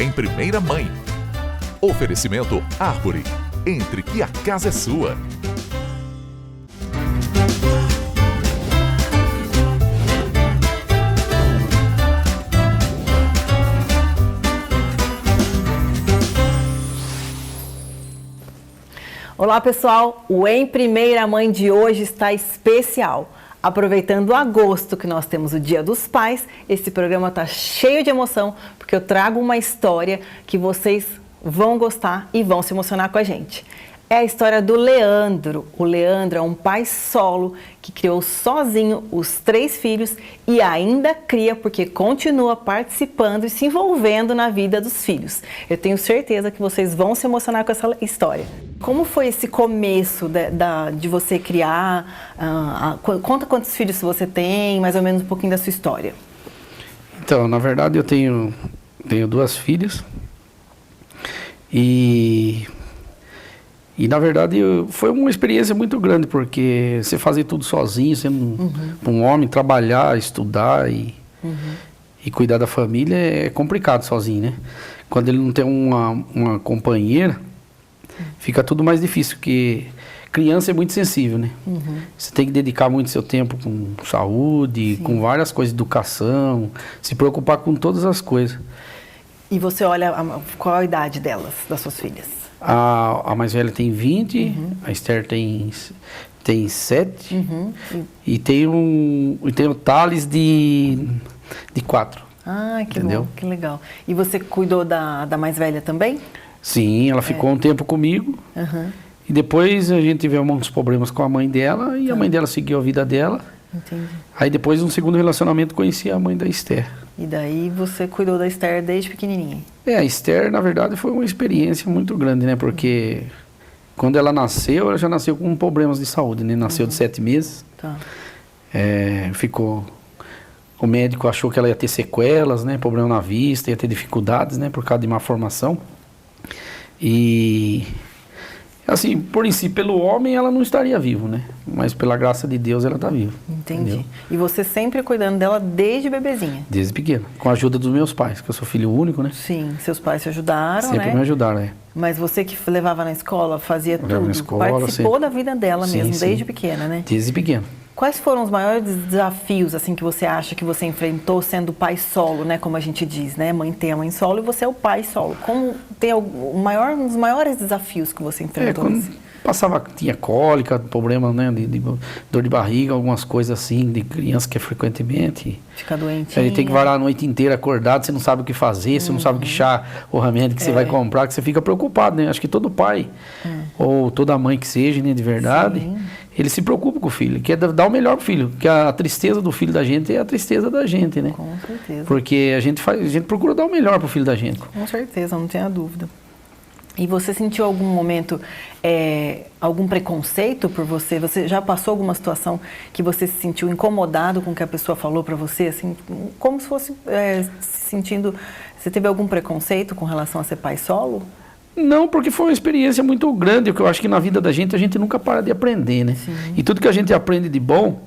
Em Primeira Mãe. Oferecimento Árvore. Entre que a casa é sua. Olá pessoal, o Em Primeira Mãe de hoje está especial. Aproveitando o agosto que nós temos o Dia dos Pais, esse programa está cheio de emoção porque eu trago uma história que vocês vão gostar e vão se emocionar com a gente. É a história do Leandro. O Leandro é um pai solo que criou sozinho os 3 filhos e ainda cria porque continua participando e se envolvendo na vida dos filhos. Eu tenho certeza que vocês vão se emocionar com essa história. Como foi esse começo de você criar? Conta quantos filhos você tem, mais ou menos um pouquinho da sua história. Então, na verdade eu tenho 2 filhas E na verdade foi uma experiência muito grande, porque você fazer tudo sozinho, sendo um homem, trabalhar, estudar e cuidar da família é complicado sozinho, né? Quando ele não tem uma companheira, fica tudo mais difícil, porque criança é muito sensível, né? Você tem que dedicar muito seu tempo com saúde, Sim. com várias coisas, educação, se preocupar com todas as coisas. E você olha qual a idade delas, das suas filhas? A mais velha tem 20, a Esther tem 7 e tem o Thales de 4. Ah, que Entendeu? bom, que legal. E você cuidou da mais velha também? Sim, ela ficou um tempo comigo e depois a gente teve alguns problemas com a mãe dela e a mãe dela seguiu a vida dela. Entendi. Aí depois, no segundo relacionamento, conheci a mãe da Esther. E daí você cuidou da Esther desde pequenininha? A Esther, na verdade, foi uma experiência muito grande, né? Porque quando ela nasceu, ela já nasceu com problemas de saúde, né? Nasceu de 7 meses. Tá. O médico achou que ela ia ter sequelas, né? Problema na vista, ia ter dificuldades, né? Por causa de má formação. E, assim, por em si, pelo homem, ela não estaria viva, né? Mas pela graça de Deus, ela está viva. Entendi. Entendeu? E você sempre cuidando dela desde bebezinha? Desde pequeno, com a ajuda dos meus pais, que eu sou filho único, né? Sim, seus pais te ajudaram, Sempre né? me ajudaram, né? Mas você que levava na escola, fazia Levava tudo, na escola, participou sempre. da vida dela Sim, mesmo, sim. desde pequena, né? Desde pequeno. Quais foram os maiores desafios, assim, que você acha que você enfrentou sendo pai solo, né? Como a gente diz, né? Mãe tem a mãe solo e você é o pai solo. Como tem um dos maiores desafios que você enfrentou? Quando tinha cólica, problema, né? De dor de barriga, algumas coisas assim, de criança que é frequentemente. Fica doente. Aí tem que varar a noite inteira acordado, você não sabe o que fazer, você não sabe que chá ou remédio que você vai comprar, que você fica preocupado, né? Acho que todo pai, ou toda mãe que seja, né, de verdade, Sim. ele se preocupa com o filho, quer dar o melhor pro filho, porque a tristeza do filho da gente é a tristeza da gente, né? Com certeza. Porque a gente procura dar o melhor pro filho da gente. Com certeza, não tenha dúvida. E você sentiu algum momento, algum preconceito por você? Você já passou alguma situação que você se sentiu incomodado com o que a pessoa falou para você? Assim, como se fosse se sentindo... Você teve algum preconceito com relação a ser pai solo? Não, porque foi uma experiência muito grande, que eu acho que na vida da gente a gente nunca para de aprender, né? Sim. E tudo que a gente aprende de bom,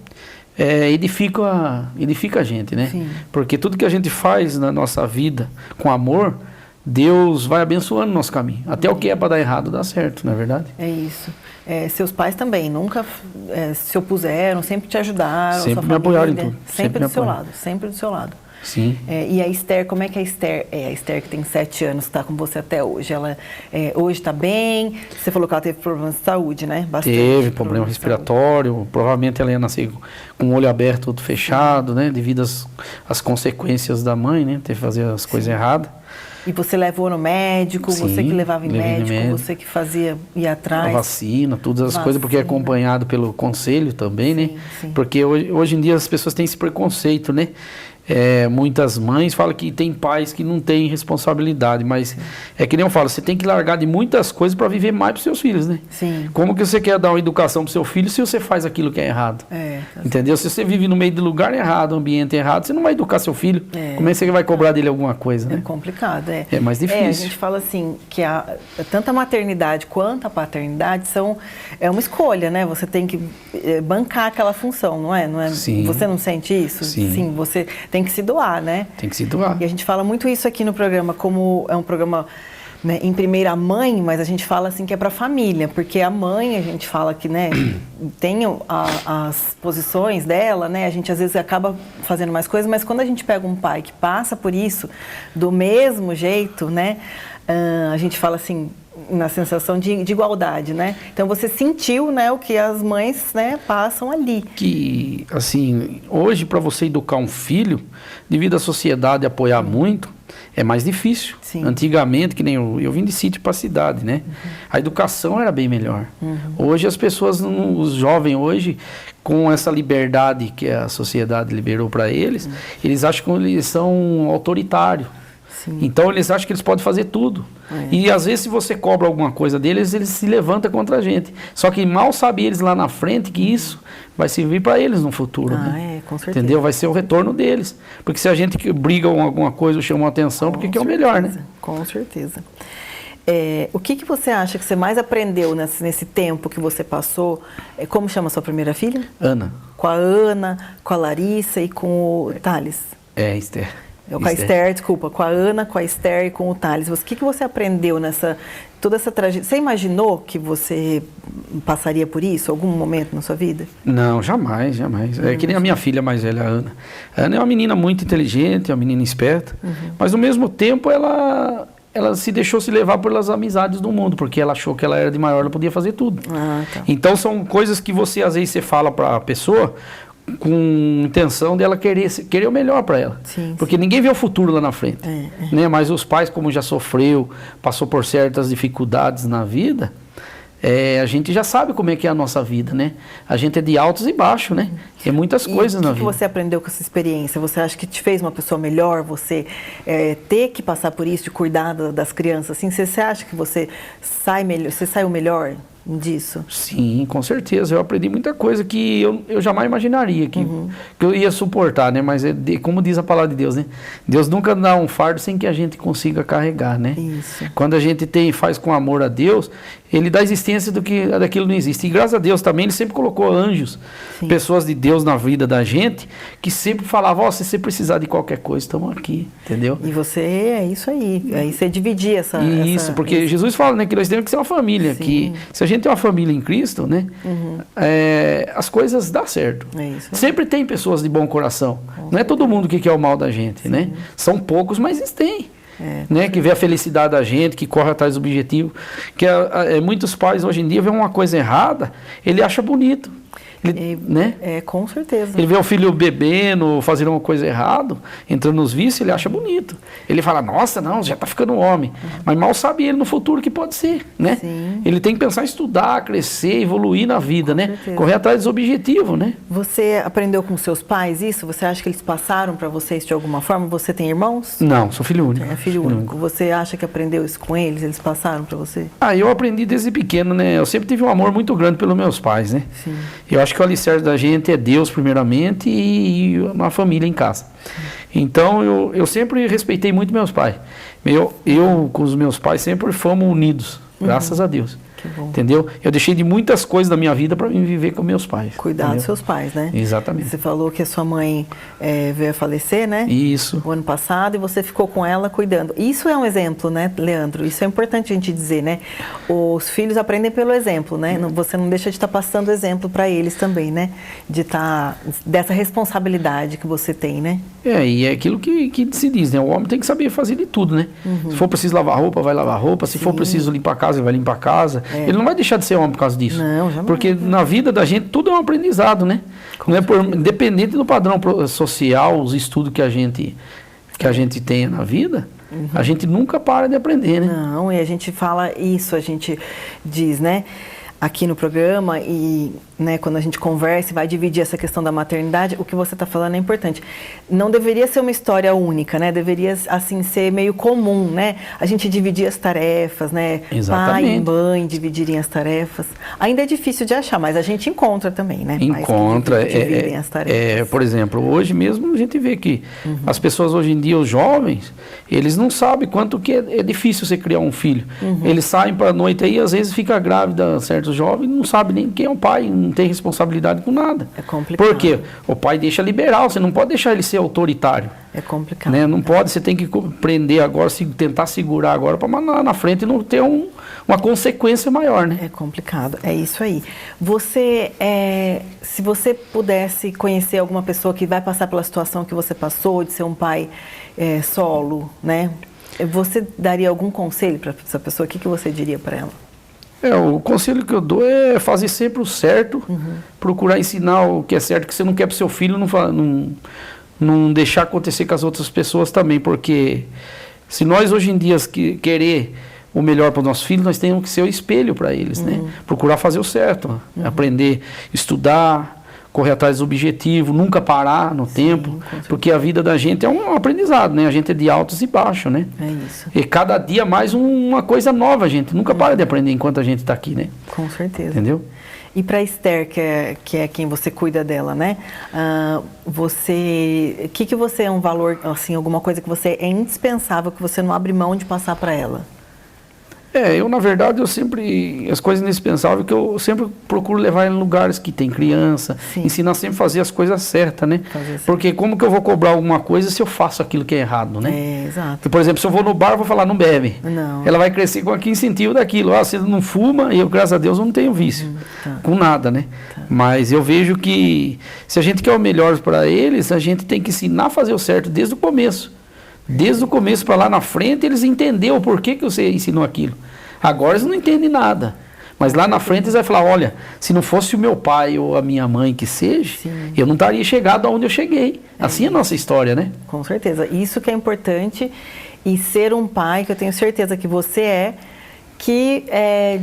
edifica a gente, né? Sim. Porque tudo que a gente faz na nossa vida com amor, Deus vai abençoando o nosso caminho. Até o que é para dar errado dá certo, não é verdade? É isso. Seus pais também nunca se opuseram, sempre te ajudaram. Sempre sua me apoiaram em família, tudo. Sempre do me seu apoiaram. lado, sempre do seu lado. Sim. E a Esther, como é que a Esther é? A Esther que tem 7 anos, que está com você até hoje. Ela hoje está bem? Você falou que ela teve problemas de saúde, né? Bastante. Teve problema respiratório, provavelmente ela ia nascer com o olho aberto, todo fechado, né? Devido às consequências da mãe, né? Ter que fazer as coisas erradas. E você levou no médico, Sim, você que levava em levei no médico, médico. você que ia atrás. A vacina, todas as coisas, porque é Vacina. acompanhado pelo conselho também, né? Sim. Porque hoje em dia as pessoas têm esse preconceito, né? Muitas mães falam que tem pais que não têm responsabilidade, mas é que nem eu falo, você tem que largar de muitas coisas para viver mais para os seus filhos, né? Sim. Como que você quer dar uma educação para o seu filho se você faz aquilo que é errado? Entendeu? Se você vive no meio de lugar errado, ambiente errado, você não vai educar seu filho. Como é que você vai cobrar dele alguma coisa, né? É complicado, É mais difícil. A gente fala assim, que tanto a maternidade quanto a paternidade é uma escolha, né? Você tem que bancar aquela função, não é? Sim. Você não sente isso? Sim. Sim, você tem tem que se doar, né? Tem que se doar. E a gente fala muito isso aqui no programa, como é um programa, né, em primeira mãe, mas a gente fala assim que é para a família, porque a mãe, a gente fala que, né, tem as posições dela, né, a gente às vezes acaba fazendo mais coisas, mas quando a gente pega um pai que passa por isso do mesmo jeito, né, a gente fala assim, na sensação de igualdade, né? Então você sentiu, né, o que as mães, né, passam ali. Que, assim, hoje para você educar um filho, devido à sociedade apoiar muito, é mais difícil. Sim. Antigamente, que nem eu vim de sítio para cidade, né? A educação era bem melhor. Hoje as pessoas, os jovens hoje, com essa liberdade que a sociedade liberou para eles, eles acham que eles são autoritários. Sim. Então eles acham que eles podem fazer tudo. E às vezes se você cobra alguma coisa deles, eles se levantam contra a gente. Só que mal sabem eles lá na frente que isso vai servir para eles no futuro. Né? Com certeza. Entendeu? Vai ser o retorno deles. Porque se a gente briga com alguma coisa ou chama atenção, porque que é o melhor, né? Com certeza. O que você acha que você mais aprendeu nesse tempo que você passou? Como chama a sua primeira filha? Ana. Com a Ana, com a Larissa e com o Thales. Esther. Com a Esther, desculpa, com a Ana, com a Esther e com o Thales. O que você aprendeu toda essa trajetória? Você imaginou que você passaria por isso, algum momento na sua vida? Não, jamais, jamais. É que nem a minha filha mais velha, a Ana. A Ana é uma menina muito inteligente, é uma menina esperta, mas ao mesmo tempo ela se deixou se levar pelas amizades do mundo, porque ela achou que ela era de maior, ela podia fazer tudo. Tá. Então são coisas que você, às vezes, você fala para a pessoa com intenção dela querer o melhor para ela. Sim, porque ninguém vê o futuro lá na frente. Né? Mas os pais, como já sofreu, passou por certas dificuldades na vida, a gente já sabe como é que é a nossa vida, né? A gente é de altos e baixos, né? Tem muitas coisas na vida. O que você aprendeu com essa experiência? Você acha que te fez uma pessoa melhor? Você ter que passar por isso, de cuidar das crianças, assim, você acha que você saiu melhor disso? Sim, com certeza. Eu aprendi muita coisa que eu jamais imaginaria que eu ia suportar, né? Mas como diz a palavra de Deus, né? Deus nunca dá um fardo sem que a gente consiga carregar, né? Isso. Quando a gente faz com amor a Deus, Ele dá existência daquilo não existe. E graças a Deus também Ele sempre colocou anjos, pessoas de Deus na vida da gente, que sempre falavam, se você precisar de qualquer coisa, estamos aqui, entendeu? E você, é isso aí. Aí você dividir porque Jesus fala, né, que nós temos que ser uma família, que se a gente tem uma família em Cristo, né, as coisas dão certo. Sempre tem pessoas de bom coração. Não é todo mundo que quer o mal da gente, né? São poucos, mas eles têm. Né, que vê a felicidade da gente, que corre atrás do objetivo. Que muitos pais hoje em dia vêem uma coisa errada, ele acha bonito. Né? Com certeza. Ele vê o filho bebendo, fazendo uma coisa errada, entrando nos vícios, ele acha bonito. Ele fala, nossa, não, já está ficando um homem. Mas mal sabe ele no futuro que pode ser, né? Ele tem que pensar em estudar, crescer, evoluir na vida, né? Correr atrás dos objetivos, né? Você aprendeu com seus pais isso? Você acha que eles passaram para vocês de alguma forma? Você tem irmãos? Não, sou filho único. É filho único. Você acha que aprendeu isso com eles? Eles passaram para você? Eu aprendi desde pequeno, né? Eu sempre tive um amor muito grande pelos meus pais, né? Eu acho que o alicerce da gente é Deus primeiramente e uma família em casa. Então eu sempre respeitei muito meus pais. Eu com os meus pais sempre fomos unidos, graças a Deus. Que bom. Entendeu? Eu deixei de muitas coisas da minha vida para viver com meus pais. Cuidar dos seus pais, né? Exatamente. Você falou que a sua mãe veio a falecer, né? Isso. O ano passado, e você ficou com ela cuidando. Isso é um exemplo, né, Leandro? Isso é importante a gente dizer, né? Os filhos aprendem pelo exemplo, né? Você não deixa de estar passando exemplo para eles também, né? Dessa responsabilidade que você tem, né? E é aquilo que se diz, né? O homem tem que saber fazer de tudo, né? Se for preciso lavar roupa, vai lavar roupa. Se for preciso limpar a casa, vai limpar a casa. Ele não vai deixar de ser homem por causa disso. Não, jamais. Porque na vida da gente tudo é um aprendizado, né? Não é independente do padrão social, os estudos que a gente tenha na vida, a gente nunca para de aprender, né? Não, e a gente fala isso, a gente diz, né? Aqui no programa e, né, quando a gente conversa e vai dividir essa questão da maternidade, o que você está falando é importante. Não deveria ser uma história única, né? Deveria, assim, ser meio comum, né? A gente dividir as tarefas, né? Exatamente. Pai e mãe dividirem as tarefas. Ainda é difícil de achar, mas a gente encontra também, né? Encontra. Pais que dividem as tarefas. Por exemplo, hoje mesmo a gente vê que as pessoas hoje em dia, os jovens, eles não sabem quanto que é difícil você criar um filho. Eles saem para a noite aí, às vezes fica grávida, certos jovens, não sabem nem quem é o pai, não não tem responsabilidade com nada. É complicado. Por quê? O pai deixa liberal, você não pode deixar ele ser autoritário. É complicado. Né? Não pode, você tem que prender agora, tentar segurar agora, para na frente não ter uma consequência maior, né? É complicado, é isso aí. Você, se você pudesse conhecer alguma pessoa que vai passar pela situação que você passou, de ser um pai solo, né? Você daria algum conselho para essa pessoa? O que você diria para ela? O conselho que eu dou é fazer sempre o certo, procurar ensinar o que é certo, que você não quer para o seu filho, não deixar acontecer com as outras pessoas também, porque se nós hoje em dia querer o melhor para os nossos filhos, nós temos que ser o espelho para eles, né? Procurar fazer o certo, aprender, estudar, correr atrás do objetivo, nunca parar no tempo, porque a vida da gente é um aprendizado, né? A gente é de altos e baixos, né? É isso. E cada dia mais uma coisa nova, a gente nunca para de aprender enquanto a gente está aqui, né? Com certeza. Entendeu? E para a Esther, que é quem você cuida dela, né? O que você é um valor, assim, alguma coisa que você é indispensável, que você não abre mão de passar para ela? Eu na verdade, as coisas indispensáveis que eu sempre procuro levar em lugares que tem criança, ensinar sempre a fazer as coisas certas, né? Porque como que eu vou cobrar alguma coisa se eu faço aquilo que é errado, né? Exato. Por exemplo, se eu vou no bar, eu vou falar, não bebe. Não. Ela vai crescer com aquele incentivo daquilo. Você não fuma, e eu, graças a Deus, eu não tenho vício com nada, né? Mas eu vejo que se a gente quer o melhor para eles, a gente tem que ensinar a fazer o certo desde o começo. Desde o começo para lá na frente, eles entenderam o porquê que você ensinou aquilo. Agora eles não entendem nada. Mas lá na frente eles vão falar, olha, se não fosse o meu pai ou a minha mãe que seja, eu não estaria chegado aonde eu cheguei. Assim é a nossa história, né? Com certeza. Isso que é importante. E ser um pai, que eu tenho certeza que você que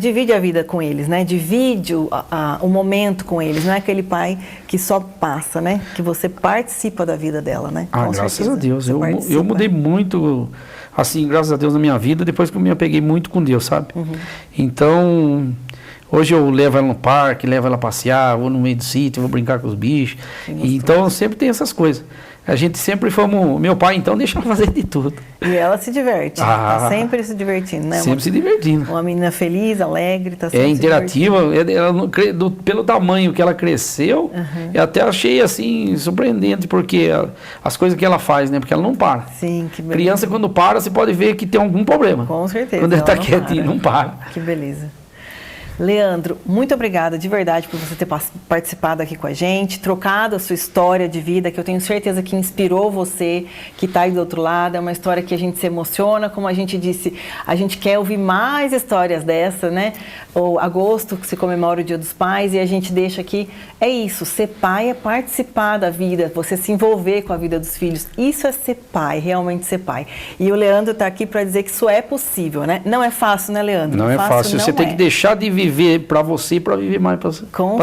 divide a vida com eles, né? Divide o momento com eles. Não é aquele pai que só passa, né? Que você participa da vida dela, né? Graças a Deus. Eu mudei muito, assim, graças a Deus, na minha vida, depois que eu me apeguei muito com Deus, sabe? Então, hoje eu levo ela no parque, levo ela a passear, vou no meio do sítio, vou brincar com os bichos. Então, sempre tem essas coisas. A gente sempre meu pai, então, deixa ela fazer de tudo. E ela se diverte, tá sempre se divertindo, né? Sempre se divertindo. Uma menina feliz, alegre, tá sempre interativa, pelo tamanho que ela cresceu, eu até achei, assim, surpreendente, porque as coisas que ela faz, né? Porque ela não para. Sim, que beleza. Criança, quando para, você pode ver que tem algum problema. Com certeza. Quando ela tá quietinha, não para. Que beleza. Leandro, muito obrigada de verdade por você ter participado aqui com a gente, trocado a sua história de vida, que eu tenho certeza que inspirou você, que está aí do outro lado. É uma história que a gente se emociona, como a gente disse, a gente quer ouvir mais histórias dessa, né? O agosto, que se comemora o Dia dos Pais, e a gente deixa aqui, é isso, ser pai é participar da vida, você se envolver com a vida dos filhos. Isso é ser pai, realmente ser pai. E o Leandro está aqui para dizer que isso é possível, né? Não é fácil, né, Leandro? Não é fácil, você tem que deixar de viver para você e para viver mais para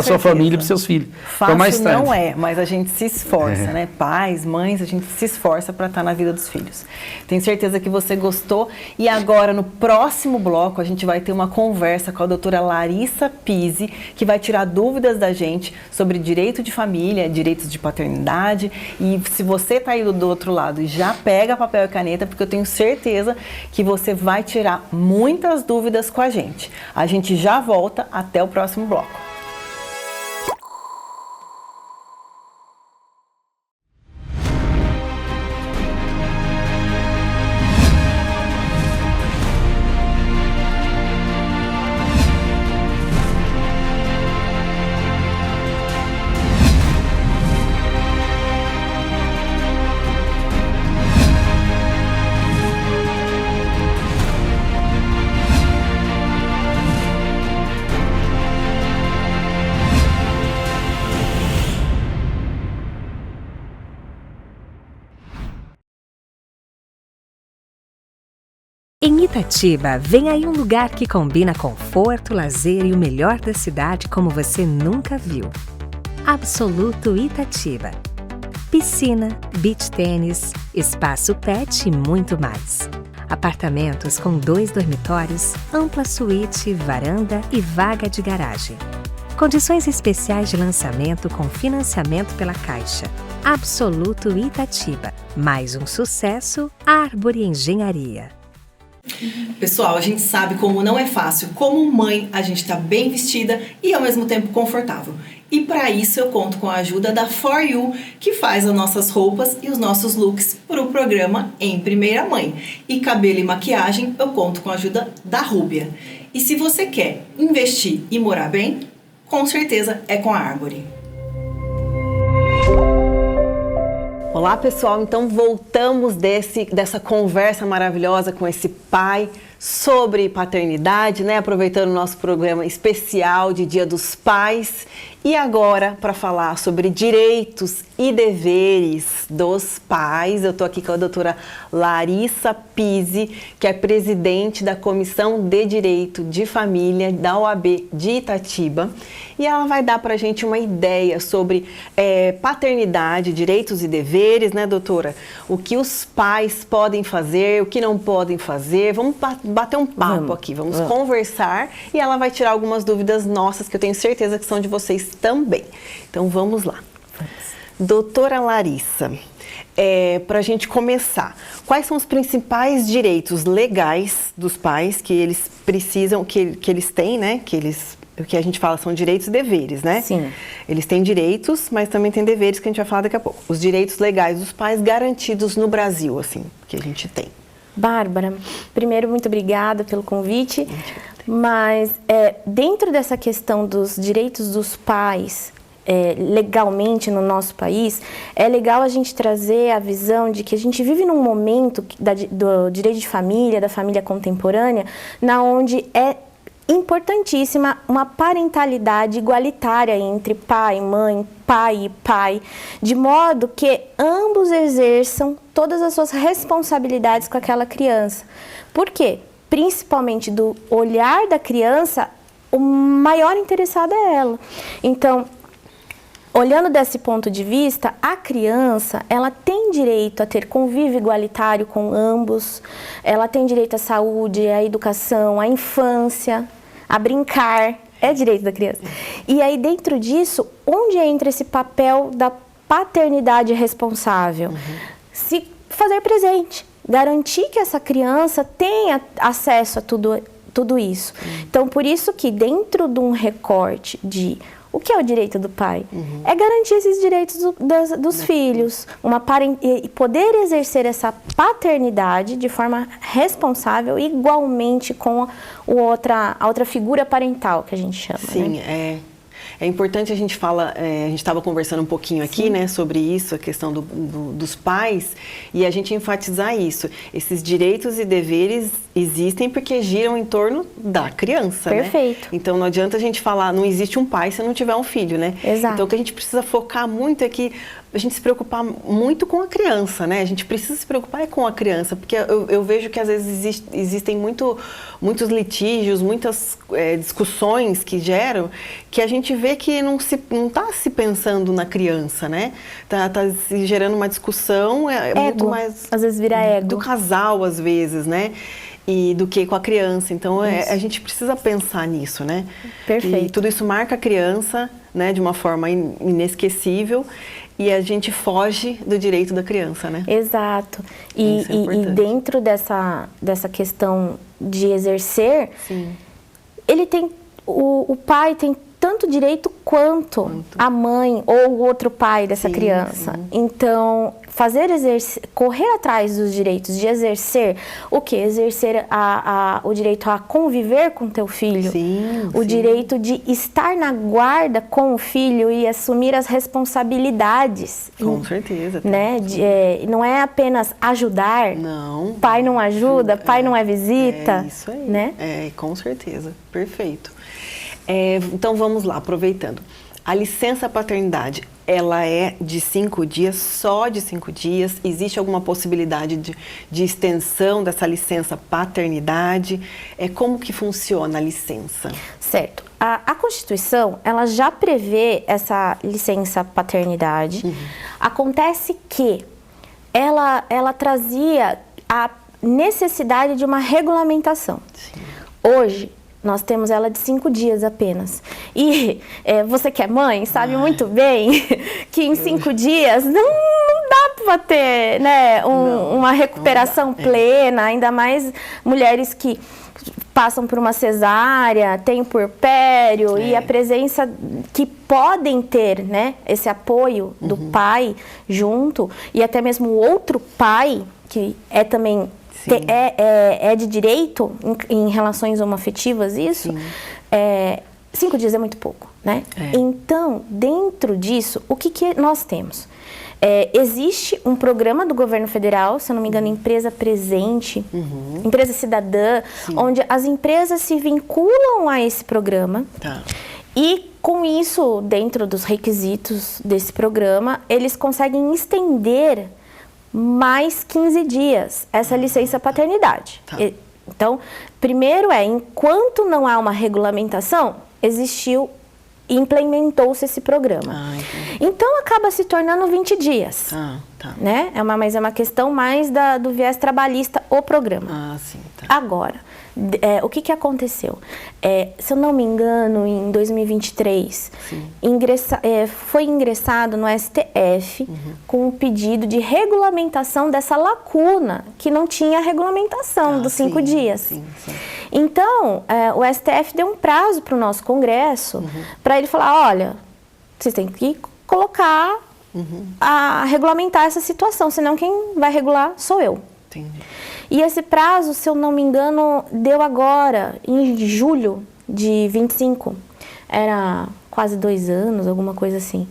sua família e para seus filhos. Fácil mais não mas a gente se esforça, né? Pais, mães, a gente se esforça para estar na vida dos filhos. Tenho certeza que você gostou. E agora, no próximo bloco, a gente vai ter uma conversa com a doutora Larissa Pizzi, que vai tirar dúvidas da gente sobre direito de família, direitos de paternidade. E se você está aí do outro lado, já pega papel e caneta, porque eu tenho certeza que você vai tirar muitas dúvidas com a gente. A gente já volta, até o próximo bloco. Em Itatiba, vem aí um lugar que combina conforto, lazer e o melhor da cidade como você nunca viu. Absoluto Itatiba. Piscina, beach tênis, espaço pet e muito mais. Apartamentos com 2 dormitórios, ampla suíte, varanda e vaga de garagem. Condições especiais de lançamento com financiamento pela Caixa. Absoluto Itatiba. Mais um sucesso, Árvore Engenharia. Pessoal, a gente sabe como não é fácil. Como mãe, a gente está bem vestida e ao mesmo tempo confortável. E para isso eu conto com a ajuda da For You, que faz as nossas roupas e os nossos looks para o programa Em Primeira Mãe. E cabelo e maquiagem eu conto com a ajuda da Rúbia. E se você quer investir e morar bem, com certeza é com a Arbory. Olá pessoal, então voltamos dessa conversa maravilhosa com esse pai sobre paternidade, né? Aproveitando o nosso programa especial de Dia dos Pais. E agora, para falar sobre direitos e deveres dos pais, eu estou aqui com a doutora Larissa Pizzi, que é presidente da Comissão de Direito de Família da OAB de Itatiba. E ela vai dar para a gente uma ideia sobre paternidade, direitos e deveres, né, doutora? O que os pais podem fazer, o que não podem fazer. Vamos bater um papo aqui, vamos conversar e ela vai tirar algumas dúvidas nossas que eu tenho certeza que são de vocês também. Então vamos lá. Doutora Larissa, para a gente começar, quais são os principais direitos legais dos pais que eles precisam, que eles têm, né? O que a gente fala são direitos e deveres, né? Sim. Eles têm direitos, mas também têm deveres que a gente vai falar daqui a pouco. Os direitos legais dos pais garantidos no Brasil, assim, que a gente tem. Bárbara, primeiro, muito obrigada pelo convite, mas dentro dessa questão dos direitos dos pais, legalmente no nosso país, é legal a gente trazer a visão de que a gente vive num momento do direito de família, da família contemporânea, na onde é importantíssima uma parentalidade igualitária entre pai, mãe, pai e pai, de modo que ambos exerçam todas as suas responsabilidades com aquela criança. Por quê? Principalmente do olhar da criança, o maior interessado é ela. Então, olhando desse ponto de vista, a criança, ela tem direito a ter convívio igualitário com ambos, ela tem direito à saúde, à educação, à infância, a brincar, é direito da criança. E aí, dentro disso, onde entra esse papel da paternidade responsável? Se fazer presente, garantir que essa criança tenha acesso a tudo isso. Então, por isso que dentro de um recorte de o que é o direito do pai? É garantir esses direitos dos filhos, e poder exercer essa paternidade de forma responsável, igualmente com a outra figura parental, que a gente chama. Sim, né? É importante a gente a gente estava conversando um pouquinho aqui, né, sobre isso, a questão dos pais, e a gente enfatizar isso. Esses direitos e deveres existem porque giram em torno da criança, Perfeito. Né? Então não adianta a gente falar, não existe um pai se não tiver um filho, né? Exato. Então o que a gente precisa focar muito é que a gente se preocupar muito com a criança, né? A gente precisa se preocupar com a criança, porque eu vejo que às vezes existem muitos litígios, muitas discussões que geram, que a gente vê que não está se pensando na criança, né? Tá se gerando uma discussão, muito mais... Às vezes vira ego. Do casal, às vezes, né? E do que com a criança. Então, a gente precisa pensar nisso, né? Perfeito. E tudo isso marca a criança, né, de uma forma inesquecível, e a gente foge do direito da criança, né? Exato. E dentro dessa questão de exercer, Sim. ele tem, o pai tem tanto direito quanto a mãe ou o outro pai dessa criança. Sim. Então, correr atrás dos direitos de exercer o quê? Exercer o direito a conviver com teu filho, o direito de estar na guarda com o filho e assumir as responsabilidades. Com certeza. Né? Não é apenas ajudar. Não. Pai não ajuda, pai não é visita. É isso aí. Né? Com certeza. Perfeito. Então vamos lá, aproveitando. A licença paternidade, ela é de 5 dias, só de 5 dias? Existe alguma possibilidade de extensão dessa licença paternidade? Como que funciona a licença? Certo. A Constituição, ela já prevê essa licença paternidade. Acontece que ela trazia a necessidade de uma regulamentação. Sim. Hoje, nós temos ela de 5 dias apenas. E você que é mãe sabe muito bem que em 5 dias não dá para ter, né, uma recuperação plena, ainda mais mulheres que passam por uma cesárea, têm o puerpério e a presença que podem ter, né, esse apoio do pai junto e até mesmo o outro pai, que é também é de direito em relações homoafetivas, isso, 5 dias é muito pouco, né? Então, dentro disso, o que nós temos? Existe um programa do governo federal, se eu não me engano, Empresa Presente, Empresa Cidadã, onde as empresas se vinculam a esse programa. E com isso, dentro dos requisitos desse programa, eles conseguem estender mais 15 dias essa licença paternidade. Então, primeiro enquanto não há uma regulamentação, implementou-se esse programa. Então, acaba se tornando 20 dias. Né? Mas é uma questão mais do viés trabalhista, o programa. Agora, o que aconteceu? Se eu não me engano, em 2023, foi ingressado no STF com um pedido de regulamentação dessa lacuna, que não tinha regulamentação dos 5 dias. Então, o STF deu um prazo para o nosso Congresso para ele falar, olha, vocês têm que colocar, a regulamentar essa situação, senão quem vai regular sou eu. E esse prazo, se eu não me engano, deu agora, em julho de 25. Era quase 2 anos, alguma coisa assim.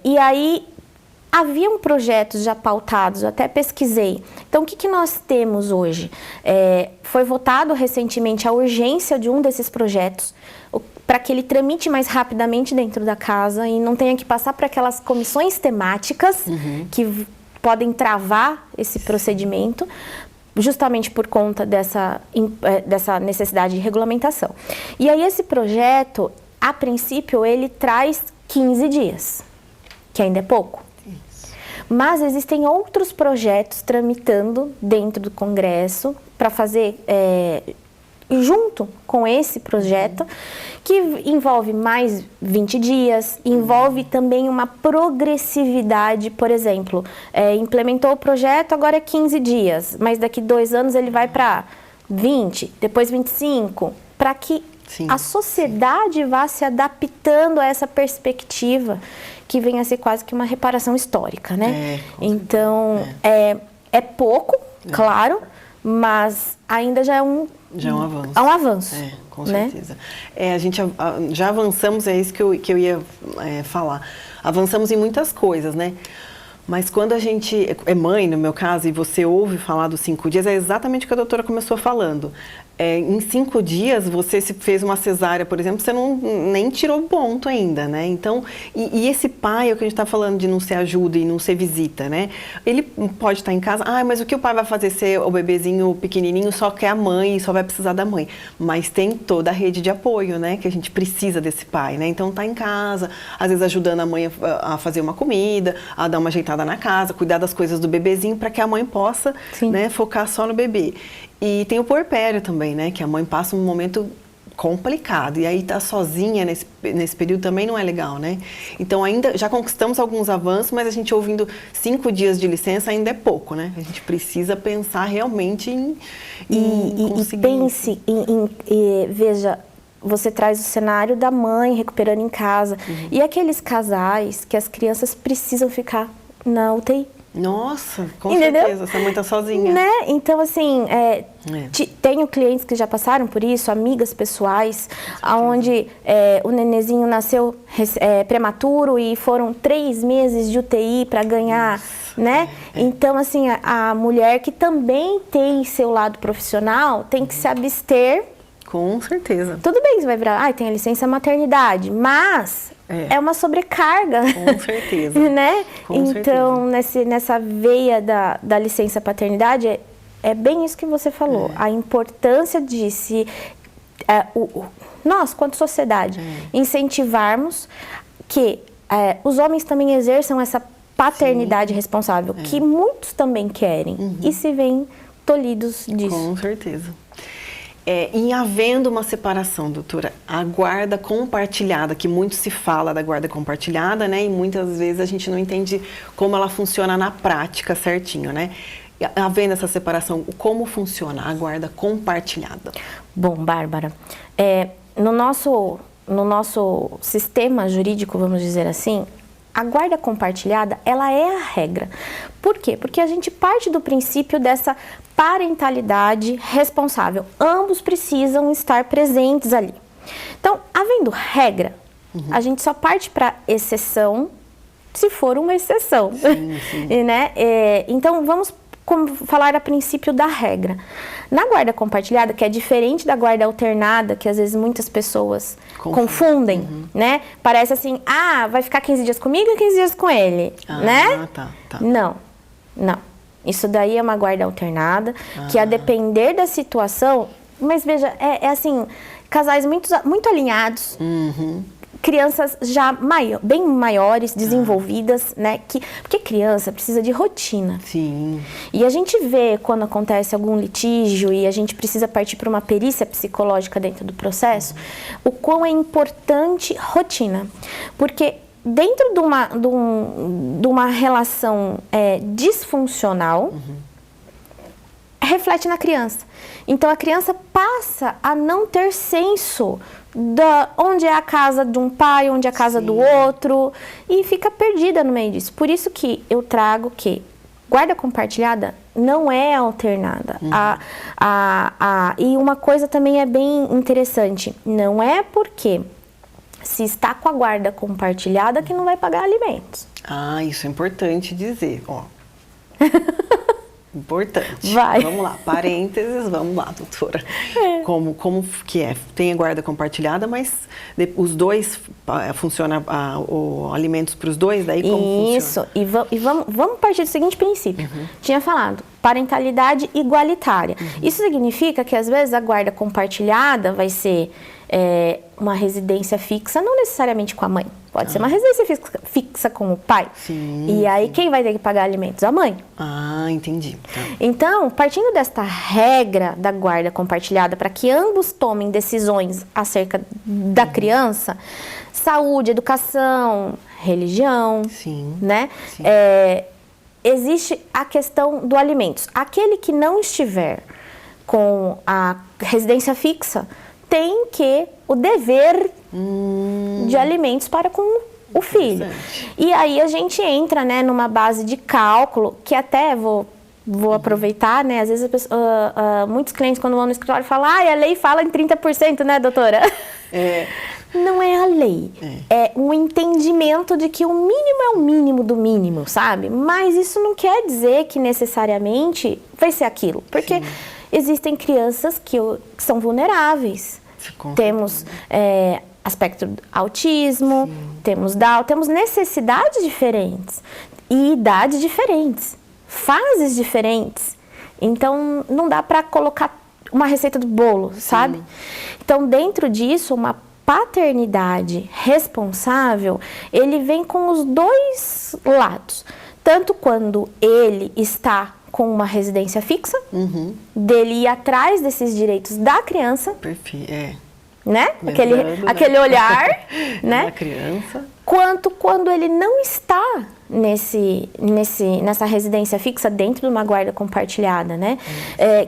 E aí, haviam projetos já pautados, eu até pesquisei. Então, o que nós temos hoje? Foi votado recentemente a urgência de um desses projetos, para que ele tramite mais rapidamente dentro da casa e não tenha que passar por aquelas comissões temáticas que podem travar esse procedimento, justamente por conta dessa necessidade de regulamentação. E aí esse projeto, a princípio, ele traz 15 dias, que ainda é pouco. Mas existem outros projetos tramitando dentro do Congresso para fazer junto com esse projeto, que envolve mais 20 dias, envolve também uma progressividade, por exemplo, implementou o projeto, agora é 15 dias, mas daqui 2 anos ele vai para 20, depois 25, para que a sociedade vá se adaptando a essa perspectiva, que vem a ser quase que uma reparação histórica, né? Então, é pouco, claro, mas ainda já é um avanço. É um avanço. Com certeza. A gente já avançamos, é isso que eu ia falar. Avançamos em muitas coisas, né? Mas quando a gente é mãe, no meu caso, e você ouve falar dos 5 dias, é exatamente o que a doutora começou falando. Em 5 dias, você se fez uma cesárea, por exemplo, você nem tirou ponto ainda, né? Então, e esse pai, é o que a gente está falando de não ser ajuda e não ser visita, né? Ele pode estar em casa, mas o que o pai vai fazer se o bebezinho pequenininho só quer a mãe e só vai precisar da mãe? Mas tem toda a rede de apoio, né? Que a gente precisa desse pai, né? Então, tá em casa, às vezes ajudando a mãe a fazer uma comida, a dar uma ajeitada na casa, cuidar das coisas do bebezinho, para que a mãe possa, né, focar só no bebê. E tem o puerpério também, né? Que a mãe passa um momento complicado. E aí tá sozinha nesse período também não é legal, né? Então ainda já conquistamos alguns avanços, mas a gente ouvindo 5 dias de licença ainda é pouco, né? A gente precisa pensar realmente em conseguir... E pense veja, você traz o cenário da mãe recuperando em casa. E aqueles casais que as crianças precisam ficar na UTI. Nossa, com certeza, essa mãe tá sozinha. Né? Então, assim, tenho clientes que já passaram por isso, amigas pessoais, onde o nenenzinho nasceu prematuro e foram 3 meses de UTI para ganhar, né? Então, assim, a mulher que também tem seu lado profissional tem que se abster. Com certeza. Tudo bem, você vai virar, tem a licença maternidade, mas... É uma sobrecarga. Com certeza. Né? Com então, certeza. Nessa veia da licença paternidade, é bem isso que você falou. A importância de nós, quanto sociedade, incentivarmos que os homens também exerçam essa paternidade responsável, que muitos também querem, e se veem tolhidos disso. Com certeza. em havendo uma separação, doutora, a guarda compartilhada, que muito se fala da guarda compartilhada, né? E muitas vezes a gente não entende como ela funciona na prática certinho, né? Havendo essa separação, como funciona a guarda compartilhada? Bom, Bárbara, no nosso sistema jurídico, vamos dizer assim, a guarda compartilhada, ela é a regra. Por quê? Porque a gente parte do princípio dessa parentalidade responsável. Ambos precisam estar presentes ali. Então, havendo regra, a gente só parte para exceção, se for uma exceção. Sim, sim. Né? Então, vamos falar a princípio da regra. Na guarda compartilhada, que é diferente da guarda alternada, que às vezes muitas pessoas confundem, né? Parece assim, vai ficar 15 dias comigo e 15 dias com ele, né? Tá. Não. Isso daí é uma guarda alternada, que a depender da situação, mas veja, é assim, casais muito alinhados, crianças já bem maiores, desenvolvidas, né? Porque criança precisa de rotina. Sim. E a gente vê quando acontece algum litígio e a gente precisa partir para uma perícia psicológica dentro do processo, o quão é importante rotina. Porque dentro de uma relação disfuncional, reflete na criança. Então, a criança passa a não ter senso onde é a casa de um pai, onde é a casa do outro, e fica perdida no meio disso. Por isso que eu trago que guarda compartilhada não é alternada. E uma coisa também é bem interessante, não é porque se está com a guarda compartilhada que não vai pagar alimentos. Isso é importante dizer, ó. Importante. Vai. Vamos lá, parênteses, vamos lá, doutora. Como que é? Tem a guarda compartilhada, mas os dois, funciona alimentos para os dois, daí como funciona? Isso, e vamos partir do seguinte princípio. Tinha falado, parentalidade igualitária. Isso significa que às vezes a guarda compartilhada vai ser uma residência fixa, não necessariamente com a mãe. Pode ser uma residência fixa com o pai. Sim, e aí, quem vai ter que pagar alimentos? A mãe. Entendi. Tá. Então, partindo desta regra da guarda compartilhada, para que ambos tomem decisões acerca da criança, saúde, educação, religião, né? Sim. Existe a questão do alimentos. Aquele que não estiver com a residência fixa tem o dever de alimentos para com o filho. E aí a gente entra, né, numa base de cálculo, que até vou aproveitar, né, às vezes muitos clientes quando vão no escritório falam, a lei fala em 30%, né, doutora? Não é a lei, é um entendimento de que o mínimo é o mínimo do mínimo, sabe? Mas isso não quer dizer que necessariamente vai ser aquilo, porque existem crianças que são vulneráveis. Temos aspecto autismo, temos Down, temos necessidades diferentes e idades diferentes, fases diferentes. Então, não dá para colocar uma receita do bolo, sabe? Então, dentro disso, uma paternidade responsável, ele vem com os dois lados. Tanto quando ele está com uma residência fixa, dele ir atrás desses direitos da criança. Perfeito, né? Aquele olhar, né? Da criança. Quanto quando ele não está nessa residência fixa dentro de uma guarda compartilhada, né?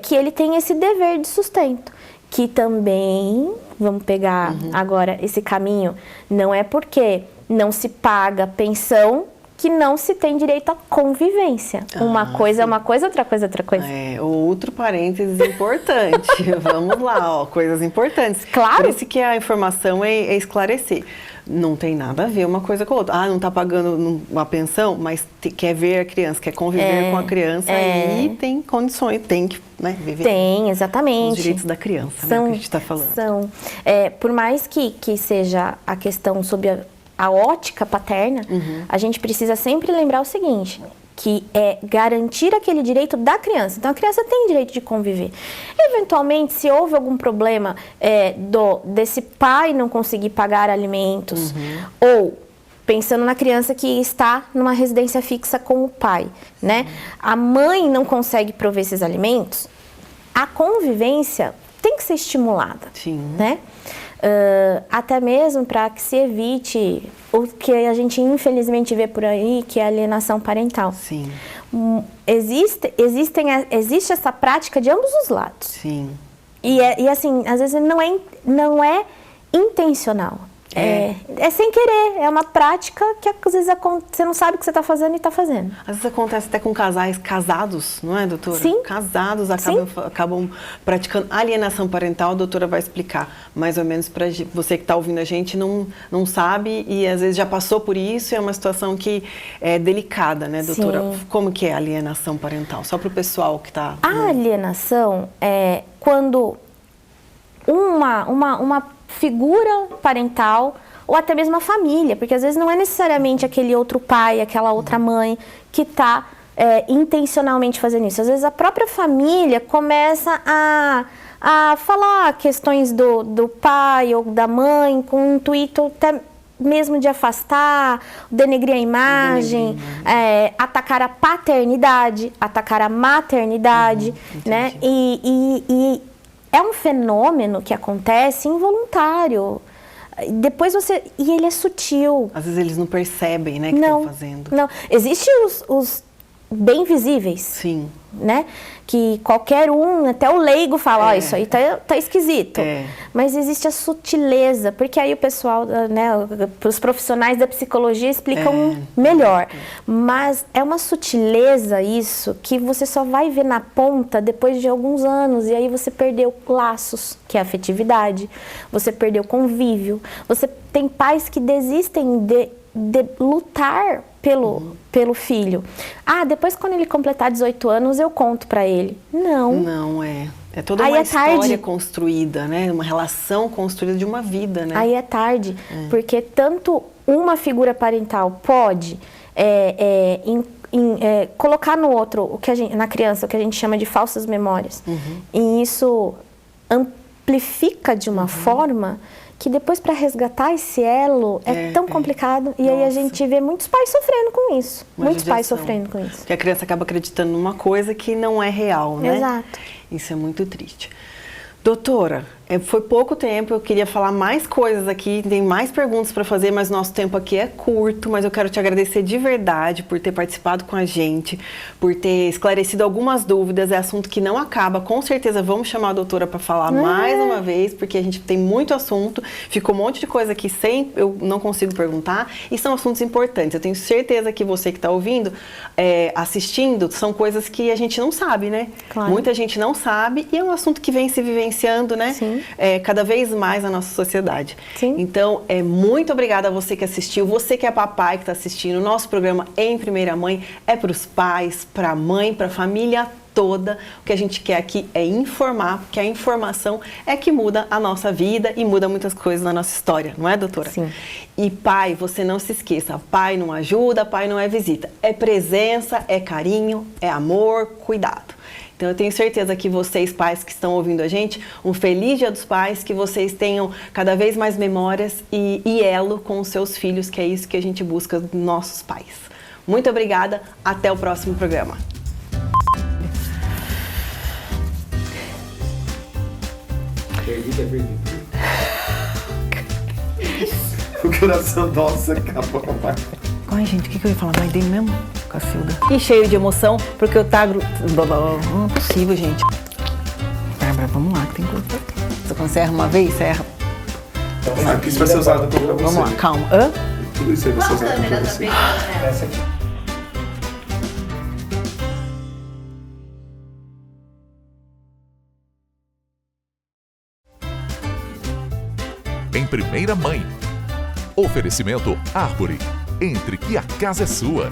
Que ele tem esse dever de sustento. Que também, vamos pegar agora esse caminho, não é porque não se paga pensão que não se tem direito à convivência. Uma coisa é uma coisa, outra coisa é outra coisa. Outro parênteses importante. Vamos lá, coisas importantes. Claro. Por isso que a informação é esclarecer. Não tem nada a ver uma coisa com a outra. Não está pagando uma pensão, mas quer ver a criança, quer conviver com a criança e tem condições, tem que viver. Tem, exatamente. Os direitos da criança, né, que a gente está falando. Por mais que seja a questão sobre a ótica paterna, a gente precisa sempre lembrar o seguinte, que é garantir aquele direito da criança. Então, a criança tem direito de conviver. Eventualmente, se houve algum problema desse pai não conseguir pagar alimentos, ou pensando na criança que está numa residência fixa com o pai, né? A mãe não consegue prover esses alimentos, a convivência tem tem que ser estimulada, Sim. né? Até mesmo para que se evite o que a gente infelizmente vê por aí, que é a alienação parental. Sim. Existe essa prática de ambos os lados. Sim. E assim, às vezes não é intencional. É sem querer, é uma prática que às vezes você não sabe o que você está fazendo e está fazendo. Às vezes acontece até com casais casados, não é, doutora? Sim. Casados acabam praticando alienação parental, a doutora vai explicar mais ou menos para você que está ouvindo a gente, não sabe e às vezes já passou por isso, é uma situação que é delicada, né, doutora? Sim. Como que é a alienação parental? Só para o pessoal que está... A alienação é quando uma figura parental ou até mesmo a família, porque às vezes não é necessariamente aquele outro pai, aquela outra mãe que está intencionalmente fazendo isso. Às vezes a própria família começa a falar questões do pai ou da mãe com o intuito até mesmo de afastar, denegrir a imagem, atacar a paternidade, atacar a maternidade, né? E é um fenômeno que acontece involuntário. Depois e ele é sutil. Às vezes eles não percebem, né, que estão fazendo. Não, existem os bem visíveis. Sim. Né? Que qualquer até o leigo fala, isso aí tá esquisito. Mas existe a sutileza, porque aí o pessoal, né, os profissionais da psicologia explicam melhor. Mas é uma sutileza isso, que você só vai ver na ponta depois de alguns anos, e aí você perdeu laços, que é a afetividade, você perdeu convívio, você tem pais que desistem de lutar pelo filho. Depois quando ele completar 18 anos eu conto pra ele. Não. É toda uma história construída, né? Uma relação construída de uma vida, né? Aí é tarde, porque tanto uma figura parental pode colocar no outro, na criança, o que a gente chama de falsas memórias. E isso amplifica de uma forma que depois para resgatar esse elo é tão complicado. E aí a gente vê muitos pais sofrendo com isso. Muitos pais sofrendo com isso. Porque a criança acaba acreditando numa coisa que não é real, né? Exato. Isso é muito triste. Doutora, foi pouco tempo, eu queria falar mais coisas aqui, tem mais perguntas para fazer, mas nosso tempo aqui é curto, mas eu quero te agradecer de verdade por ter participado com a gente, por ter esclarecido algumas dúvidas, é assunto que não acaba, com certeza vamos chamar a doutora para falar mais uma vez, porque a gente tem muito assunto, ficou um monte de coisa aqui eu não consigo perguntar, e são assuntos importantes, eu tenho certeza que você que está ouvindo, assistindo, são coisas que a gente não sabe, né? Claro. Muita gente não sabe, e é um assunto que vem se vivenciando, né? Sim. Cada vez mais na nossa sociedade. Sim. Então, muito obrigada a você que assistiu, você que é papai que está assistindo. O nosso programa Em Primeira Mãe é para os pais, para a mãe, para a família toda. O que a gente quer aqui é informar, porque a informação é que muda a nossa vida e muda muitas coisas na nossa história, não é, doutora? Sim. E pai, você não se esqueça, pai não ajuda, pai não é visita. É presença, é carinho, é amor, cuidado. Então, eu tenho certeza que vocês, pais que estão ouvindo a gente, um feliz Dia dos Pais, que vocês tenham cada vez mais memórias e elo com os seus filhos, que é isso que a gente busca dos nossos pais. Muito obrigada, até o próximo programa. O coração, nossa, acabou. Ai, gente, o que eu ia falar? Mãe dele mesmo? Cacilda. E cheio de emoção, porque eu tagro... Não é possível, gente. Bárbara, vamos lá, que tem coisa. Você consegue uma vez? Você erra. Aqui isso vai ser usado pra você. Vamos lá, calma. Tudo isso aí vai ser usado pra você. Essa aqui. Em Primeira Mãe. Oferecimento Árvore. Entre que a casa é sua.